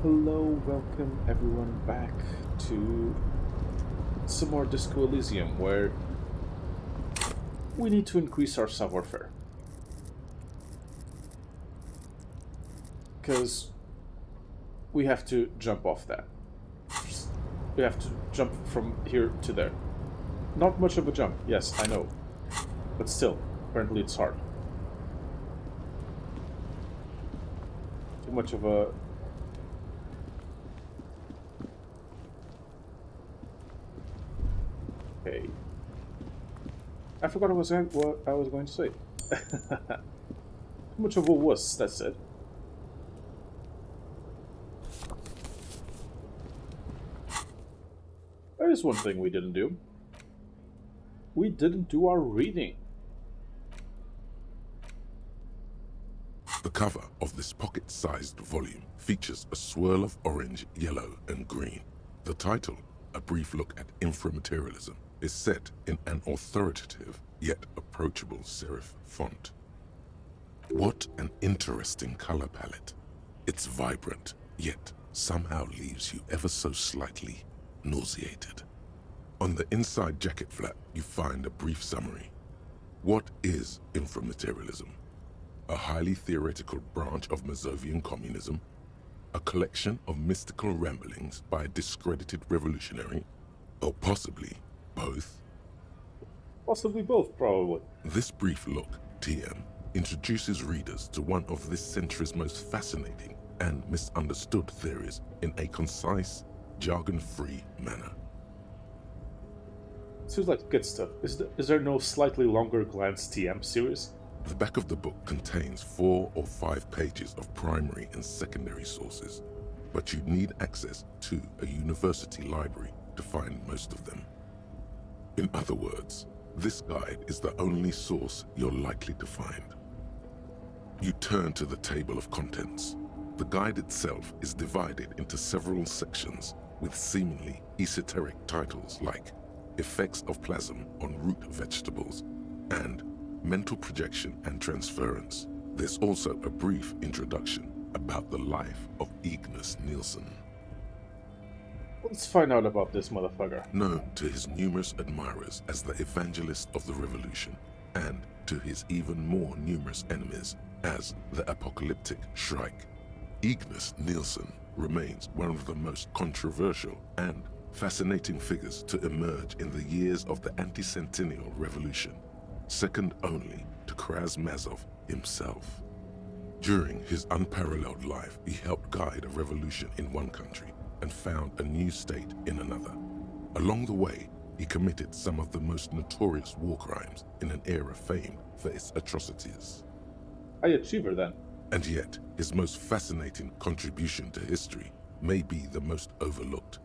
Hello, welcome everyone back to some more Disco Elysium, where we need to increase our savoir-faire. Because we have to jump off that. We have to jump from here to there. Not much of a jump, yes, I know. But still, apparently it's hard. Too much of a... Okay. I forgot what I was going to say. Too much of a wuss, that's it. There is one thing we didn't do. We didn't do our reading. The cover of this pocket-sized volume features a swirl of orange, yellow, and green. The title, A Brief Look at Inframaterialism, is set in an authoritative yet approachable serif font. What an interesting color palette. It's vibrant, yet somehow leaves you ever so slightly nauseated. On the inside jacket flap, you find a brief summary. What is inframaterialism? A highly theoretical branch of Masovian communism, a collection of mystical ramblings by a discredited revolutionary, or possibly both? Possibly both, probably. This brief look, TM, introduces readers to one of this century's most fascinating and misunderstood theories in a concise, jargon-free manner. Seems like good stuff. Is there no slightly longer glance TM series? The back of the book contains 4 or 5 pages of primary and secondary sources, but you need access to a university library to find most of them. In other words, this guide is the only source you're likely to find. You turn to the table of contents. The guide itself is divided into several sections with seemingly esoteric titles like Effects of Plasm on Root Vegetables and Mental Projection and Transference. There's also a brief introduction about the life of Ignas Nielsen. Let's find out about this motherfucker. Known to his numerous admirers as the evangelist of the revolution, and to his even more numerous enemies as the apocalyptic Shrike, Ignas Nielsen remains one of the most controversial and fascinating figures to emerge in the years of the anti-centennial revolution, second only to Krasmazov himself. During his unparalleled life, he helped guide a revolution in one country and found a new state in another. Along the way, he committed some of the most notorious war crimes in an era famed for its atrocities. High achiever, then. And yet, his most fascinating contribution to history may be the most overlooked.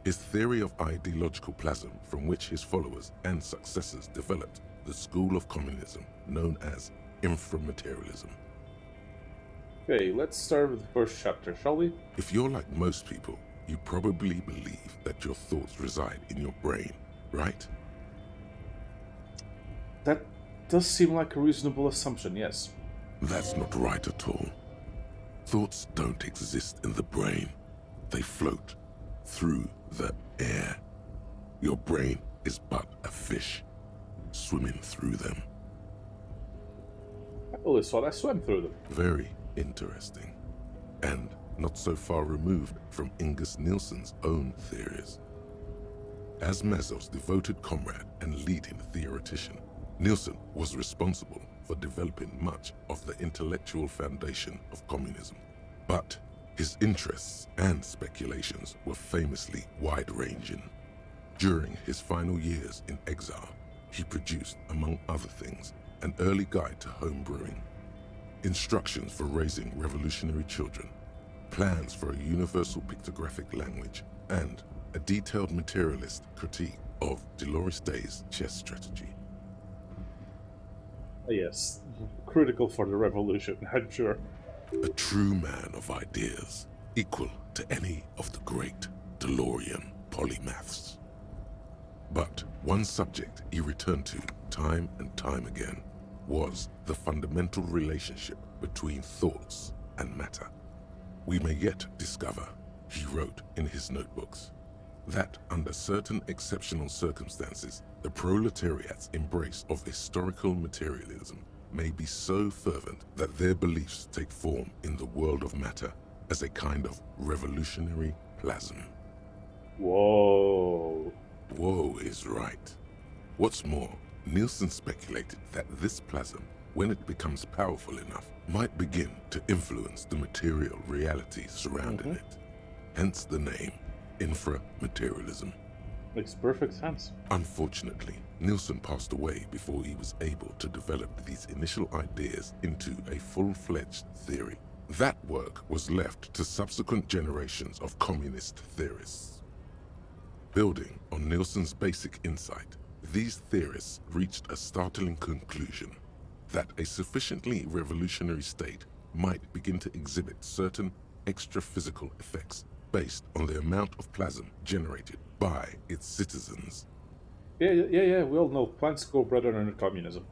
His theory of ideological plasm, from which his followers and successors developed the school of communism known as inframaterialism. Okay, let's start with the first chapter, shall we? If you're like most people, you probably believe that your thoughts reside in your brain, right? That does seem like a reasonable assumption, yes. That's not right at all. Thoughts don't exist in the brain. They float through the air. Your brain is but a fish, swimming through them. I always thought I swam through them. Very interesting. And not so far removed from Ignas Nielsen's own theories. As Mazov's devoted comrade and leading theoretician, Nielsen was responsible for developing much of the intellectual foundation of communism. But his interests and speculations were famously wide-ranging. During his final years in exile, he produced, among other things, an early guide to home brewing, instructions for raising revolutionary children, plans for a universal pictographic language, and a detailed materialist critique of Dolores Day's chess strategy. Yes, critical for the revolution, I'm sure. A true man of ideas, equal to any of the great DeLorean polymaths. But one subject he returned to time and time again was the fundamental relationship between thoughts and matter. We may yet discover He wrote in his notebooks that under certain exceptional circumstances, the proletariat's embrace of historical materialism may be so fervent that their beliefs take form in the world of matter as a kind of revolutionary plasm. Whoa. Whoa is right. What's more, Nielsen speculated that this plasm, when it becomes powerful enough, might begin to influence the material reality surrounding it. Hence the name, inframaterialism. Makes perfect sense. Unfortunately, Nielsen passed away before he was able to develop these initial ideas into a full-fledged theory. That work was left to subsequent generations of communist theorists. Building on Nielsen's basic insight, these theorists reached a startling conclusion that a sufficiently revolutionary state might begin to exhibit certain extra-physical effects based on the amount of plasm generated by its citizens. Yeah, we all know plants go better than communism.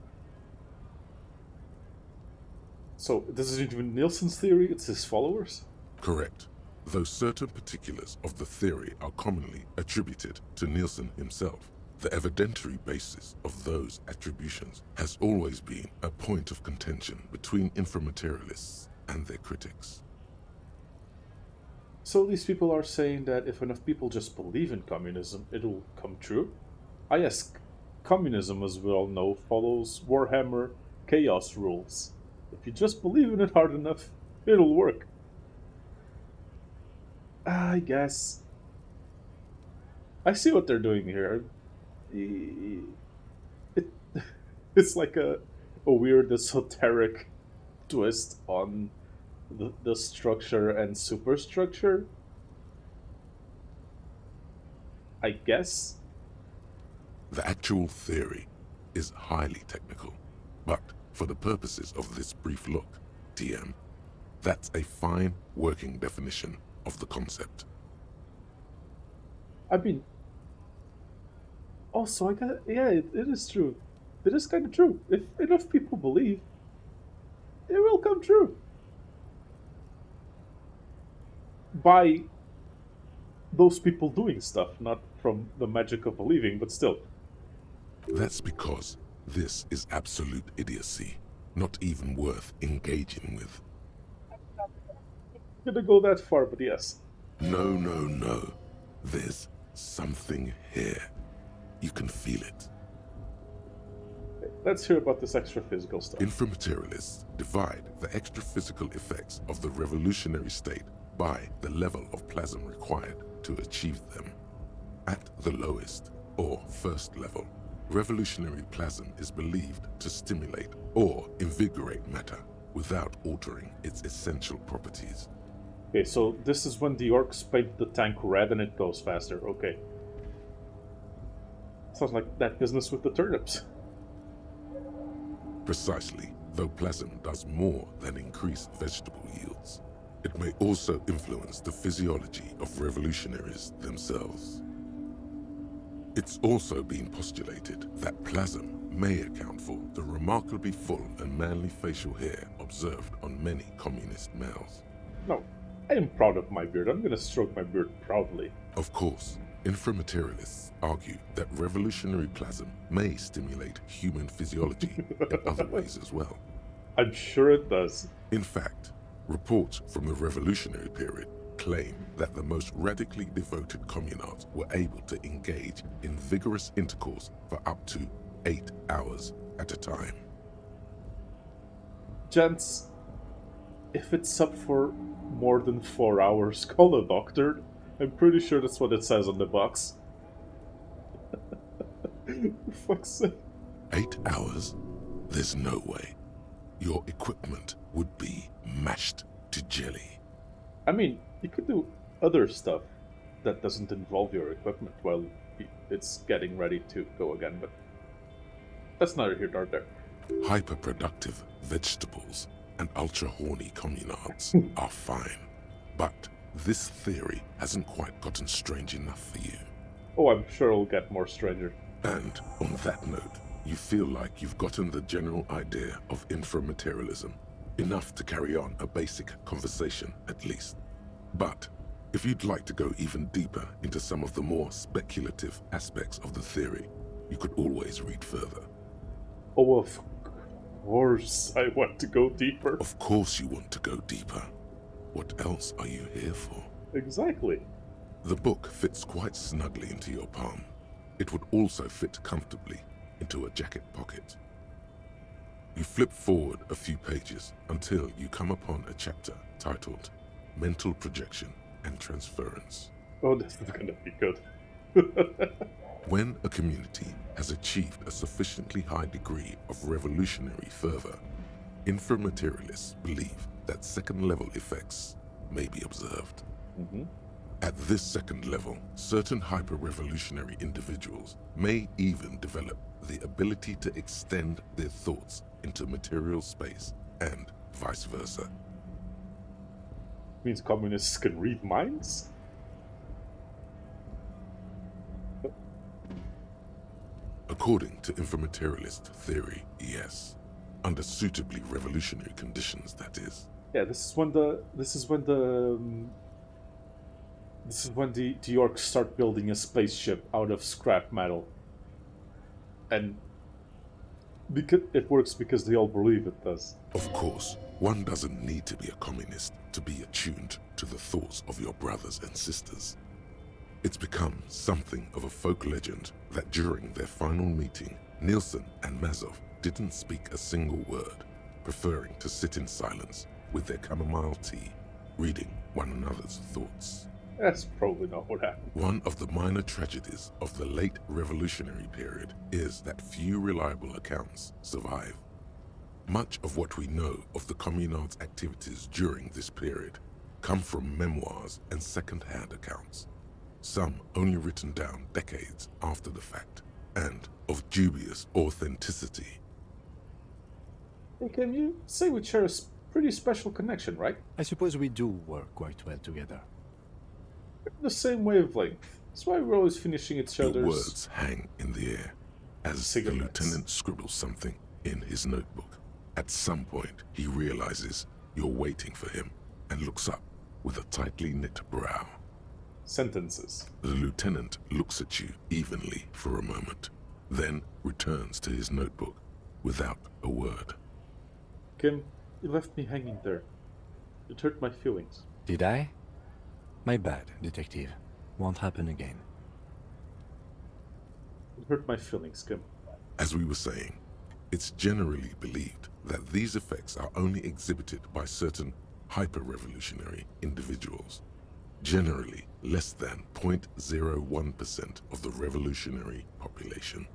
So, this isn't even Nielsen's theory, it's his followers? Correct, though certain particulars of the theory are commonly attributed to Nielsen himself. The evidentiary basis of those attributions has always been a point of contention between inframaterialists and their critics. So these people are saying that if enough people just believe in communism, it'll come true? Ah yes, communism, as we all know, follows Warhammer chaos rules. If you just believe in it hard enough, it'll work. I guess. I see what they're doing here. It, it's like a weird esoteric twist on the structure and superstructure. I guess. The actual theory is highly technical, but for the purposes of this brief look, TM, that's a fine working definition of the concept. I mean, also, it is true. It is kind of true. If enough people believe, it will come true. By those people doing stuff, not from the magic of believing, but still. That's because this is absolute idiocy, not even worth engaging with. I'm gonna go that far, but yes. No. There's something here. You can feel it. Let's hear about this extra physical stuff. Inframaterialists divide the extra physical effects of the revolutionary state by the level of plasm required to achieve them. At the lowest, or first level, revolutionary plasm is believed to stimulate or invigorate matter without altering its essential properties. Okay, so this is when the orcs paint the tank red and it goes faster. Okay. Sounds like that business with the turnips. Precisely, though plasm does more than increase vegetable yields. It may also influence the physiology of revolutionaries themselves. It's also been postulated that plasm may account for the remarkably full and manly facial hair observed on many communist males. No, I am proud of my beard. I'm gonna stroke my beard proudly. Of course, inframaterialists argue that revolutionary plasm may stimulate human physiology in other ways as well. I'm sure it does. In fact, reports from the revolutionary period claim that the most radically devoted communards were able to engage in vigorous intercourse for up to 8 hours at a time. Gents, if it's up for more than 4 hours, call a doctor. I'm pretty sure that's what it says on the box. For fuck's sake. 8 hours? There's no way. Your equipment would be mashed to jelly. I mean, you could do other stuff that doesn't involve your equipment while it's getting ready to go again, but that's neither here nor there. Hyperproductive vegetables and ultra-horny communards are fine, but this theory hasn't quite gotten strange enough for you. Oh, I'm sure it'll get more stranger. And on that note, you feel like you've gotten the general idea of inframaterialism, enough to carry on a basic conversation at least. But If you'd like to go even deeper into some of the more speculative aspects of the theory, you could always read further. Oh, of course I want to go deeper. Of course you want to go deeper. What else are you here for? Exactly. The book fits quite snugly into your palm. It would also fit comfortably into a jacket pocket. You flip forward a few pages until you come upon a chapter titled Mental Projection and Transference. Oh, this is gonna be good. When a community has achieved a sufficiently high degree of revolutionary fervor, inframaterialists believe that second-level effects may be observed. Mm-hmm. At this second level, certain hyper-revolutionary individuals may even develop the ability to extend their thoughts into material space and vice versa. Means communists can read minds? According to inframaterialist theory, yes. Under suitably revolutionary conditions, that is. Yeah, this is when the Orcs start building a spaceship out of scrap metal. And because it works because they all believe it does. Of course, one doesn't need to be a communist to be attuned to the thoughts of your brothers and sisters. It's become something of a folk legend that during their final meeting, Nielsen and Mazov didn't speak a single word, preferring to sit in silence with their chamomile tea, reading one another's thoughts. That's probably not what happened. One of the minor tragedies of the late revolutionary period is that few reliable accounts survive. Much of what we know of the communards' activities during this period come from memoirs and second-hand accounts, some only written down decades after the fact, and of dubious authenticity. Hey, can you say we share a pretty special connection, right? I suppose we do work quite well together. The same wavelength. That's why we're always finishing each Your other's words hang in the air as cigarettes. the lieutenant scribbles something in his notebook. At some point, he realizes you're waiting for him and looks up with a tightly knit brow. sentences. The lieutenant looks at you evenly for a moment, then returns to his notebook without a word. Kim, you left me hanging there. It hurt my feelings. Did I? My bad, detective. Won't happen again. It hurt my feelings, Kim. As we were saying, it's generally believed that these effects are only exhibited by certain hyper-revolutionary individuals, generally less than 0.01% of the revolutionary population.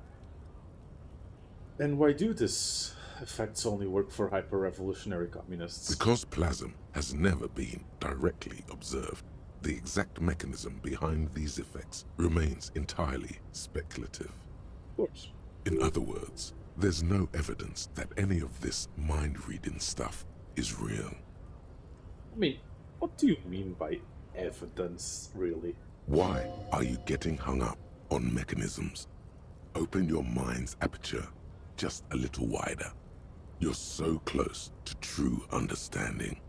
And why do these effects only work for hyper-revolutionary communists? Because plasm has never been directly observed, the exact mechanism behind these effects remains entirely speculative. Of course. In other words, there's no evidence that any of this mind-reading stuff is real. I mean, what do you mean by evidence, really? Why are you getting hung up on mechanisms? Open your mind's aperture just a little wider. You're so close to true understanding.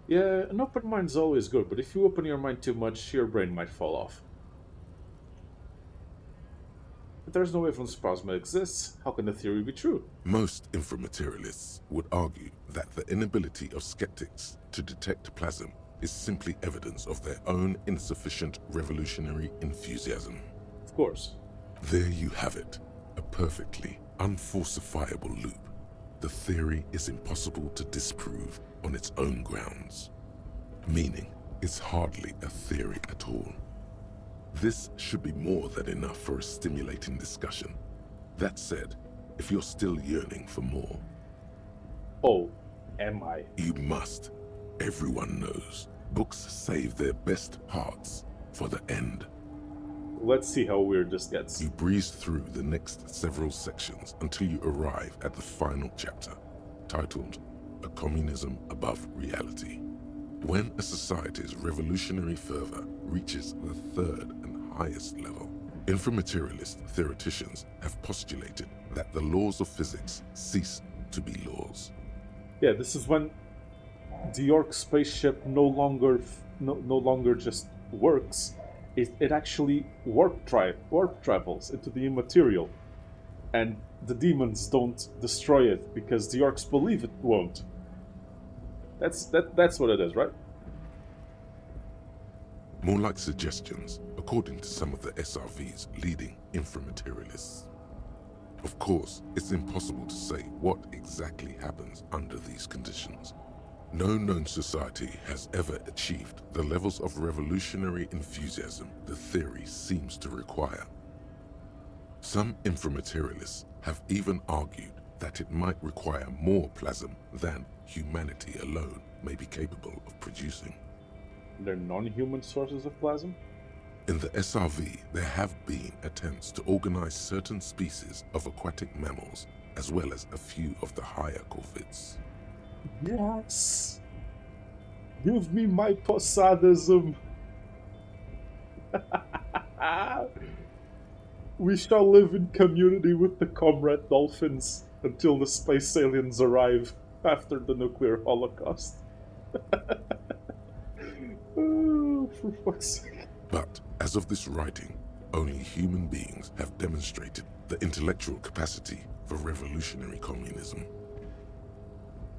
Yeah, an open mind's always good, but if you open your mind too much, your brain might fall off. If there's no evidence plasma exists, how can the theory be true? Most inframaterialists would argue that the inability of skeptics to detect plasm is simply evidence of their own insufficient revolutionary enthusiasm. Of course. There you have it, a perfectly unfalsifiable loop. The theory is impossible to disprove on its own grounds, meaning it's hardly a theory at all. This should be more than enough for a stimulating discussion. That said, if you're still yearning for more, Oh, am I? you must. Everyone knows books save their best parts for the end. Let's see how weird this gets. You breeze through the next several sections until you arrive at the final chapter, titled A Communism Above Reality. When a society's revolutionary fervor reaches the third and highest level, inframaterialist theoreticians have postulated that the laws of physics cease to be laws. Yeah, this is when the Orc spaceship no longer no longer just works. It actually warp travels into the immaterial, and the demons don't destroy it because the orcs believe it won't. That's what it is, right? More like suggestions, according to some of the SRV's leading inframaterialists. Of course, it's impossible to say what exactly happens under these conditions. No known society has ever achieved the levels of revolutionary enthusiasm the theory seems to require. Some inframaterialists have even argued that it might require more plasm than humanity alone may be capable of producing. They're non-human sources of plasm. In the SRV, there have been attempts to organize certain species of aquatic mammals, as well as a few of the higher corvids. Yes. Give me my posadism. We shall live in community with the comrade dolphins until the space aliens arrive after the nuclear holocaust. Oh, for fuck's sake. But as of this writing, only human beings have demonstrated the intellectual capacity for revolutionary communism.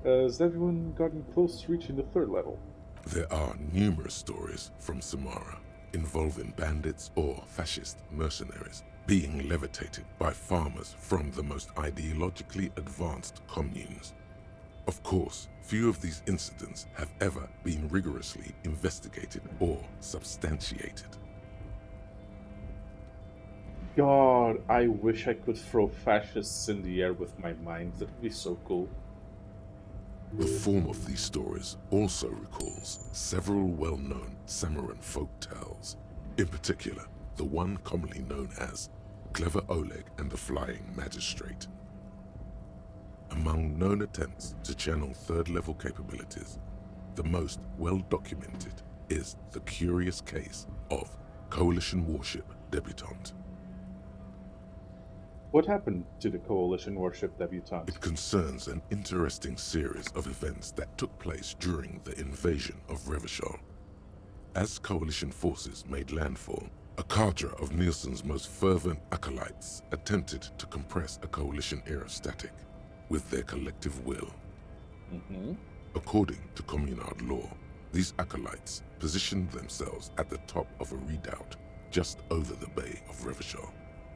Has everyone gotten close to reaching the third level? There are numerous stories from Samara involving bandits or fascist mercenaries being levitated by farmers from the most ideologically advanced communes. Of course, few of these incidents have ever been rigorously investigated or substantiated. God, I wish I could throw fascists in the air with my mind. That would be so cool. The form of these stories also recalls several well-known Samoran folk tales. In particular, the one commonly known as Clever Oleg and the Flying Magistrate. Among known attempts to channel third-level capabilities, the most well-documented is the curious case of Coalition warship Debutante. What happened to the Coalition warship Debutante? It concerns an interesting series of events that took place during the invasion of Revachol. As Coalition forces made landfall, a cadre of Nielsen's most fervent acolytes attempted to compress a Coalition aerostatic with their collective will. According to Communard law, these acolytes positioned themselves at the top of a redoubt just over the bay of Revachol.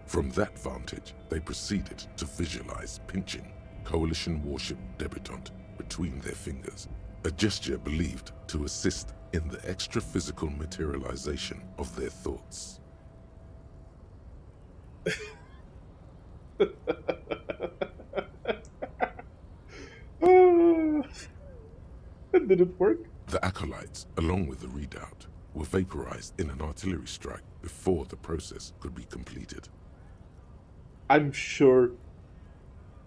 From that vantage, they proceeded to visualize pinching Coalition warship Debutante between their fingers, a gesture believed to assist in the extra-physical materialization of their thoughts. Did it work? The acolytes, along with the redoubt, were vaporized in an artillery strike before the process could be completed. I'm sure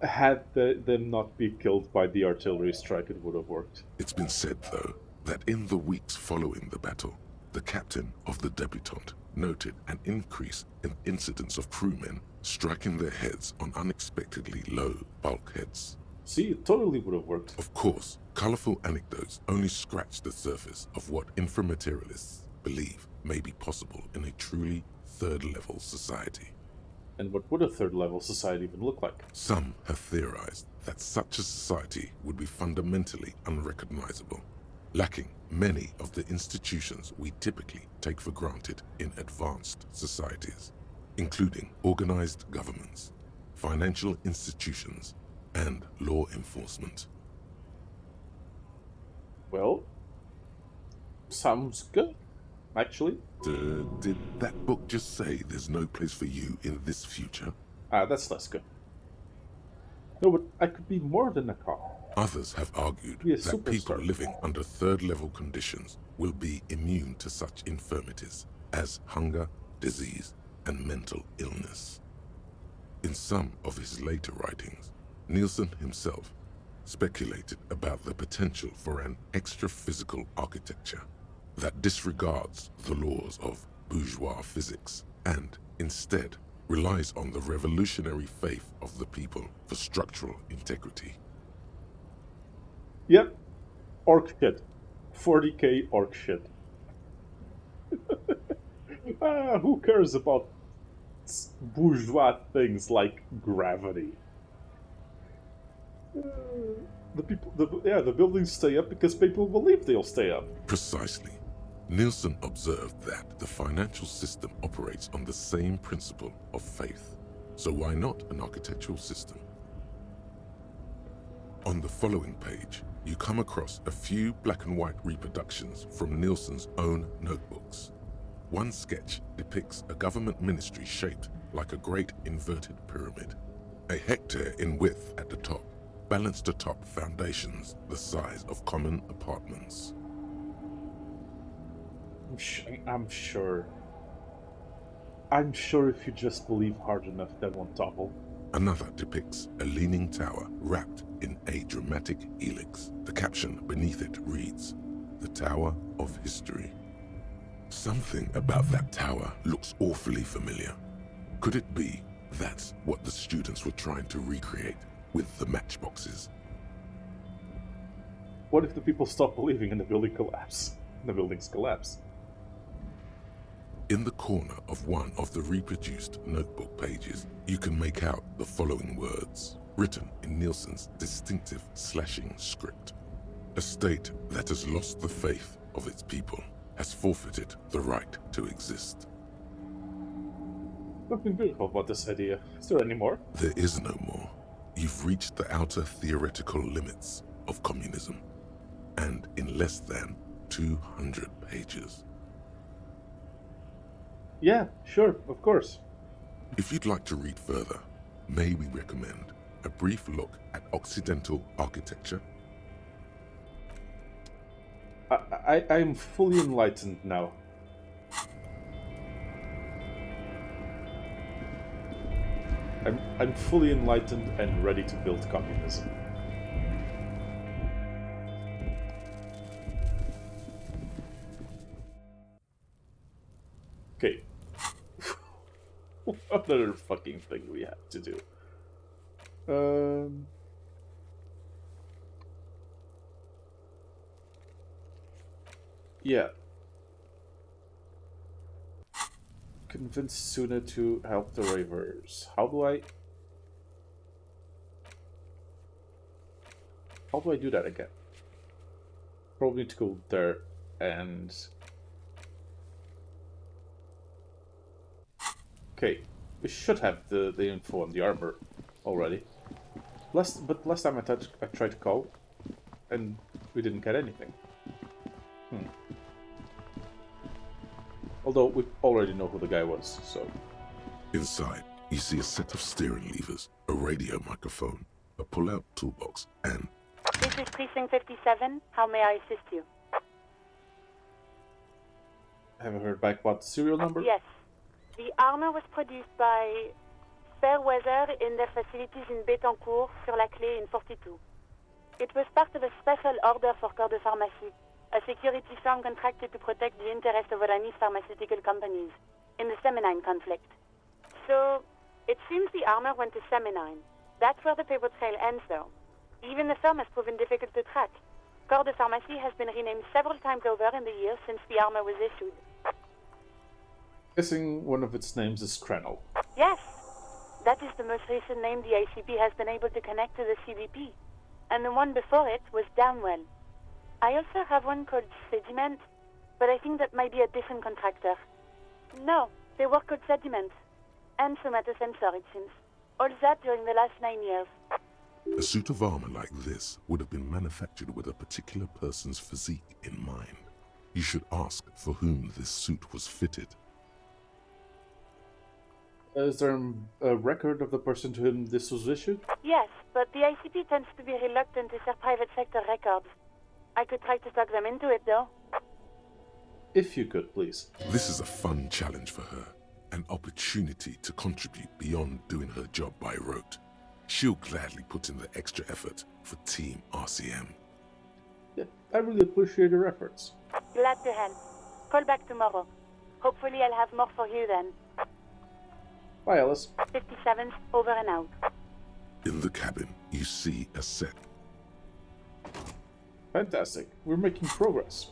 had them not be killed by the artillery strike, it would have worked. It's been said, though, that in the weeks following the battle, the captain of the Debutante noted an increase in incidents of crewmen striking their heads on unexpectedly low bulkheads. See, it totally would have worked. Of course, colorful anecdotes only scratch the surface of what inframaterialists believe may be possible in a truly third-level society. And what would a third-level society even look like? Some have theorized that such a society would be fundamentally unrecognizable, lacking many of the institutions we typically take for granted in advanced societies, including organized governments, financial institutions, and law enforcement. Well, sounds good, actually. Did that book just say there's no place for you in this future? That's less good. No, but I could be more than a cop. Others have argued Be a that people superstar. living under third-level conditions will be immune to such infirmities as hunger, disease, and mental illness. In some of his later writings, Nielsen himself speculated about the potential for an extra-physical architecture that disregards the laws of bourgeois physics and instead relies on the revolutionary faith of the people for structural integrity. Yep. Orc shit. 40k orc shit. Who cares about bourgeois things like gravity? The buildings stay up because people believe they'll stay up. Precisely. Nielsen observed that the financial system operates on the same principle of faith. So why not an architectural system? On the following page, you come across a few black and white reproductions from Nielsen's own notebooks. One sketch depicts a government ministry shaped like a great inverted pyramid. A hectare in width at the top, balanced atop foundations the size of common apartments. I'm sure if you just believe hard enough, that won't topple. Another depicts a leaning tower wrapped in a dramatic helix. The caption beneath it reads, "The Tower of History." Something about that tower looks awfully familiar. Could it be that's what the students were trying to recreate with the matchboxes? What if the people stop believing in the building collapse? The buildings collapse. In the corner of one of the reproduced notebook pages, you can make out the following words, written in Nielsen's distinctive slashing script. A state that has lost the faith of its people has forfeited the right to exist. Something beautiful about this idea. Is there any more? There is no more. You've reached the outer theoretical limits of communism, and in less than 200 pages. Yeah, sure, of course. If you'd like to read further, may we recommend a brief look at Occidental architecture? I'm fully enlightened now. I'm fully enlightened and ready to build communism. Okay. Another fucking thing we have to do. Yeah. Convince Suna to help the Ravers. How do I do that again? Probably need to go there and... Okay, we should have the info on the armor already. Last time I tried to call, and we didn't get anything. Although we already know who the guy was, so... Inside, you see a set of steering levers, a radio microphone, a pull-out toolbox, and... This is Precinct 57. How may I assist you? Haven't heard back about the serial number? Yes. The armor was produced by Fairweather in their facilities in Betancourt, sur la Clé in 42. It was part of a special order for Corps de Pharmacie, a security firm contracted to protect the interests of Oranese pharmaceutical companies in the Seminine conflict. So, it seems the armor went to Seminine. That's where the paper trail ends, though. Even the firm has proven difficult to track. Corps de Pharmacie has been renamed several times over in the years since the armor was issued. Guessing one of its names is Krenel. Yes, that is the most recent name the ICP has been able to connect to the CDP. And the one before it was Downwell. I also have one called Sediment, but I think that might be a different contractor. No, they work called Sediment. And Somatosensor, it seems. All that during the last 9 years. A suit of armor like this would have been manufactured with a particular person's physique in mind. You should ask for whom this suit was fitted. Is there a record of the person to whom this was issued? Yes, but the ICP tends to be reluctant to share private sector records. I could try to talk them into it, though. If you could, please. This is a fun challenge for her, an opportunity to contribute beyond doing her job by rote. She'll gladly put in the extra effort for Team RCM. Yeah, I really appreciate your efforts. Glad to help. Call back tomorrow. Hopefully I'll have more for you then. Bye, Alice. 57's over and out. In the cabin, you see a set. Fantastic. We're making progress.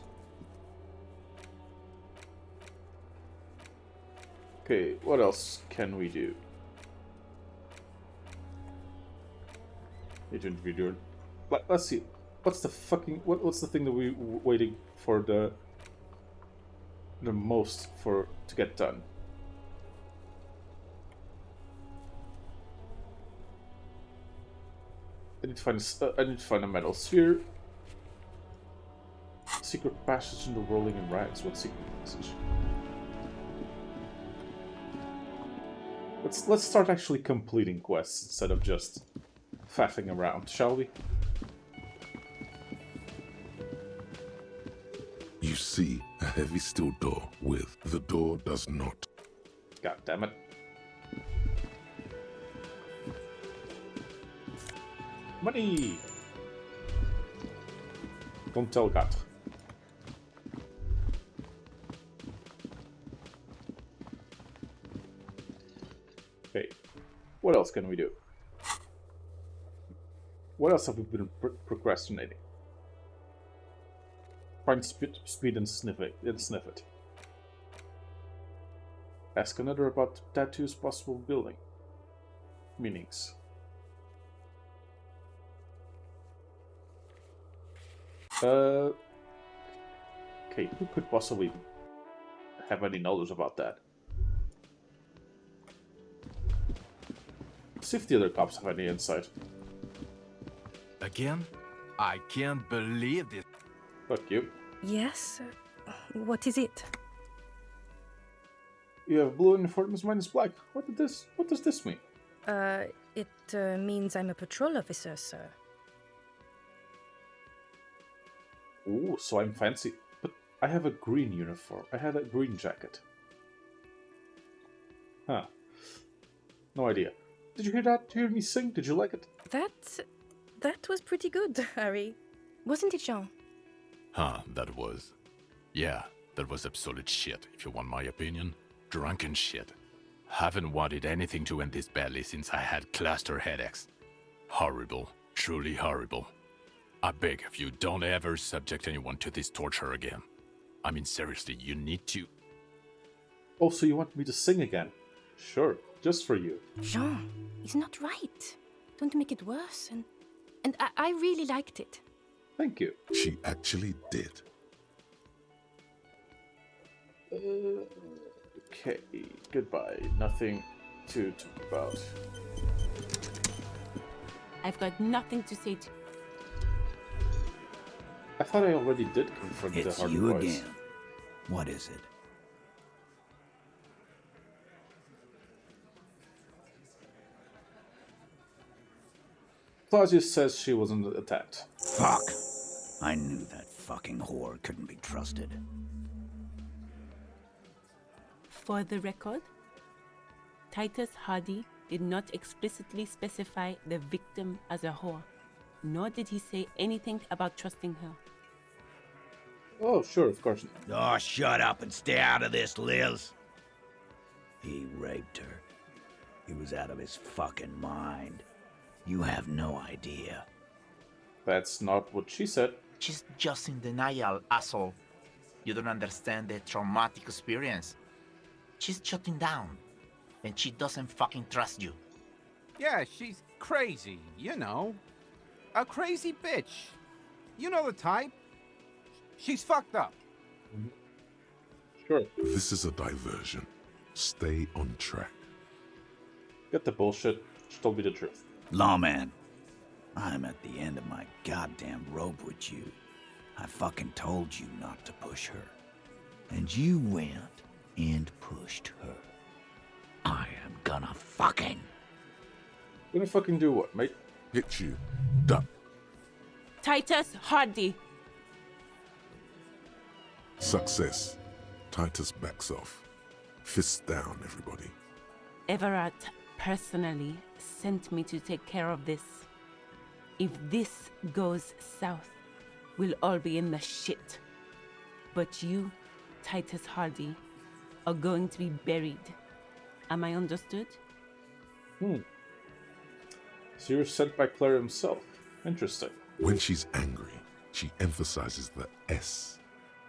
Okay, what else can we do? Agent video. Let's see. What's the fucking what's the thing that we waiting for the most for to get done? I need to find a metal sphere. Secret passage in the Rolling in Rags. What secret passage? Let's start actually completing quests instead of just faffing around, shall we? You see a heavy steel door with the door does not. God damn it. Money! Don't tell God. Okay, what else can we do? What else have we been procrastinating? Find speed and sniff it. Ask another about Tattoo's possible building. Meanings. Okay, who could possibly have any knowledge about that? See if the other cops have any insight. Again? I can't believe this. Fuck you. Yes? What is it? You have blue uniforms minus black. What does this mean? It means I'm a patrol officer, sir. Ooh, so I'm fancy. But I have a green uniform. I have a green jacket. Huh. No idea. Did you hear that? Did you hear me sing? Did you like it? That was pretty good, Harry. Wasn't it, Jean? That was... Yeah, that was absolute shit, if you want my opinion. Drunken shit. Haven't wanted anything to end this badly since I had cluster headaches. Horrible. Truly horrible. I beg of you, don't ever subject anyone to this torture again. I mean, seriously, you need to... Oh, so you want me to sing again? Sure, just for you. Jean, it's not right. Don't make it worse. And I really liked it. Thank you. She actually did. Okay, goodbye. Nothing to talk about. I've got nothing to say to... I thought I already did confront the It's hard you voice. again. What is it? Claudius says she wasn't attacked. Fuck! I knew that fucking whore couldn't be trusted. For the record, Titus Hardy did not explicitly specify the victim as a whore, nor did he say anything about trusting her. Oh, sure, of course. Oh, shut up and stay out of this, Liz. He raped her. He was out of his fucking mind. You have no idea. That's not what she said. She's just in denial, asshole. You don't understand the traumatic experience. She's shutting down, and she doesn't fucking trust you. Yeah, she's crazy, you know. A crazy bitch. You know the type. She's fucked up. Sure. This is a diversion. Stay on track. Get the bullshit. She told me the truth. Lawman, I'm at the end of my goddamn rope with you. I fucking told you not to push her. And you went and pushed her. I am gonna fucking... Gonna fucking do what, mate? Hit you. Duck. Titus Hardy! Success. Titus backs off. Fists down, everybody. Everett personally sent me to take care of this. If this goes south, we'll all be in the shit. But you, Titus Hardy, are going to be buried. Am I understood? So you're sent by Claire himself. Interesting. When she's angry, she emphasizes the S.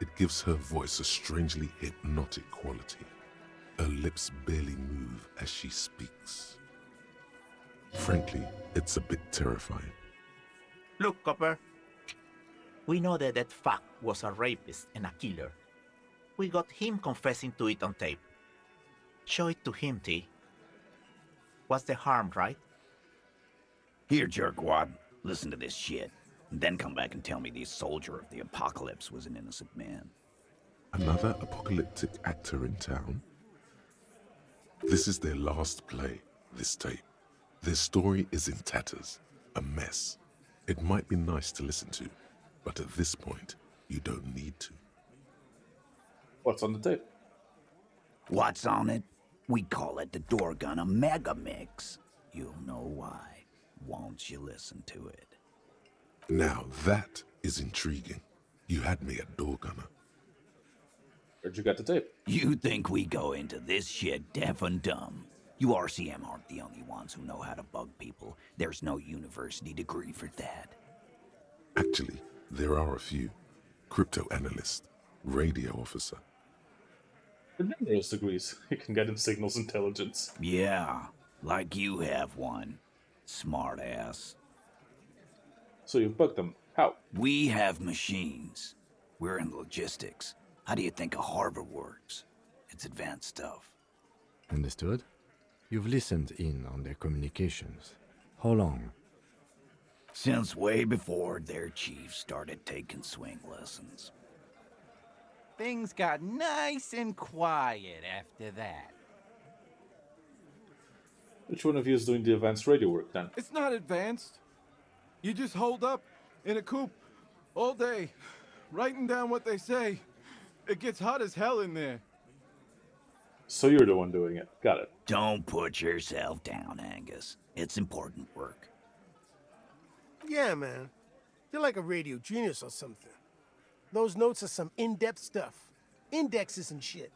It gives her voice a strangely hypnotic quality. Her lips barely move as she speaks. Frankly, it's a bit terrifying. Look, Copper. We know that that fuck was a rapist and a killer. We got him confessing to it on tape. Show it to him, T. What's the harm, right? Here, jerkwad, listen to this shit. And then come back and tell me the soldier of the apocalypse was an innocent man. Another apocalyptic actor in town? This is their last play, this tape. Their story is in tatters, a mess. It might be nice to listen to, but at this point, you don't need to. What's on the tape? What's on it? We call it the door gun a mega mix. You'll know why, won't you listen to it? Now that is intriguing. You had me at door gunner. Where'd you get the tape? You think we go into this shit deaf and dumb? You RCM aren't the only ones who know how to bug people. There's no university degree for that. Actually, there are a few. Crypto analyst, radio officer. Remember those degrees. You can get in signals intelligence. Yeah, like you have one. Smart ass. So you've bugged them. How? We have machines. We're in logistics. How do you think a harbor works? It's advanced stuff. Understood? You've listened in on their communications. How long? Since way before their chief started taking swing lessons. Things got nice and quiet after that. Which one of you is doing the advanced radio work then? It's not advanced. You just hold up in a coop all day, writing down what they say. It gets hot as hell in there. So you're the one doing it. Got it. Don't put yourself down, Angus. It's important work. Yeah, man. You're like a radio genius or something. Those notes are some in-depth stuff. Indexes and shit.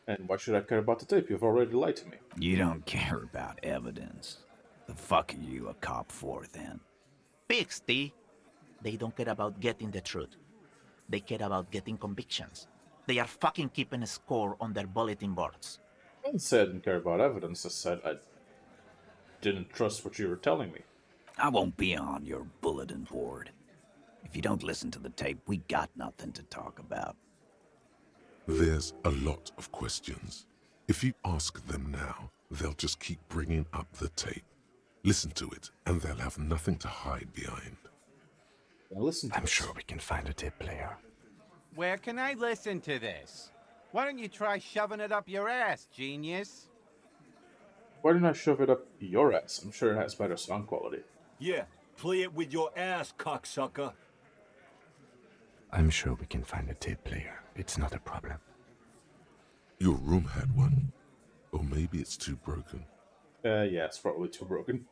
And why should I care about the tape? You've already lied to me. You don't care about evidence. The fuck are you a cop for, then? Pigs, T. They don't care about getting the truth. They care about getting convictions. They are fucking keeping a score on their bulletin boards. I didn't say I didn't care about evidence. I said I didn't trust what you were telling me. I won't be on your bulletin board. If you don't listen to the tape, we got nothing to talk about. There's a lot of questions. If you ask them now, they'll just keep bringing up the tape. Listen to it, and they'll have nothing to hide behind. Now listen to I'm this. sure we can find a tape player. Where can I listen to this? Why don't you try shoving it up your ass, genius? Why didn't I shove it up your ass? I'm sure it has better sound quality. Yeah, play it with your ass, cocksucker. I'm sure we can find a tape player. It's not a problem. Your room had one. Or maybe it's too broken. Yeah, it's probably too broken.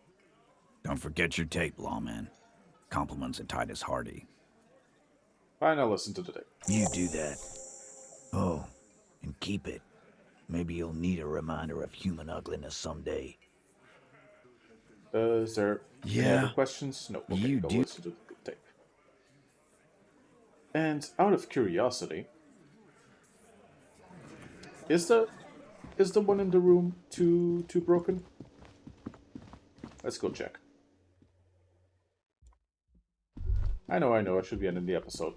Don't forget your tape, lawman. Compliments of Titus Hardy. Fine, I'll listen to the tape. You do that. Oh, and keep it. Maybe you'll need a reminder of human ugliness someday. Is there any other questions? No. Okay, You go do. listen to the tape. And out of curiosity, is the one in the room too broken? Let's go check. I know, I should be ending the episode.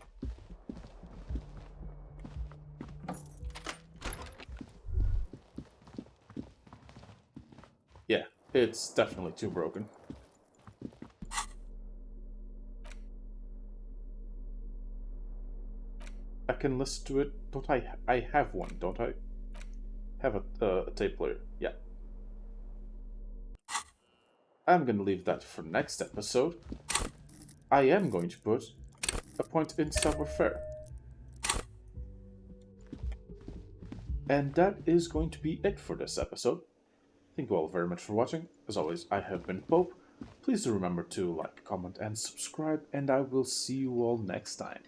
Yeah, it's definitely too broken. I can listen to it. Don't I? I have one, don't I? Have a tape player. Yeah. I'm gonna leave that for next episode. I am going to put a point in savoir-faire. And that is going to be it for this episode. Thank you all very much for watching. As always, I have been Pope. Please do remember to like, comment, and subscribe, and I will see you all next time.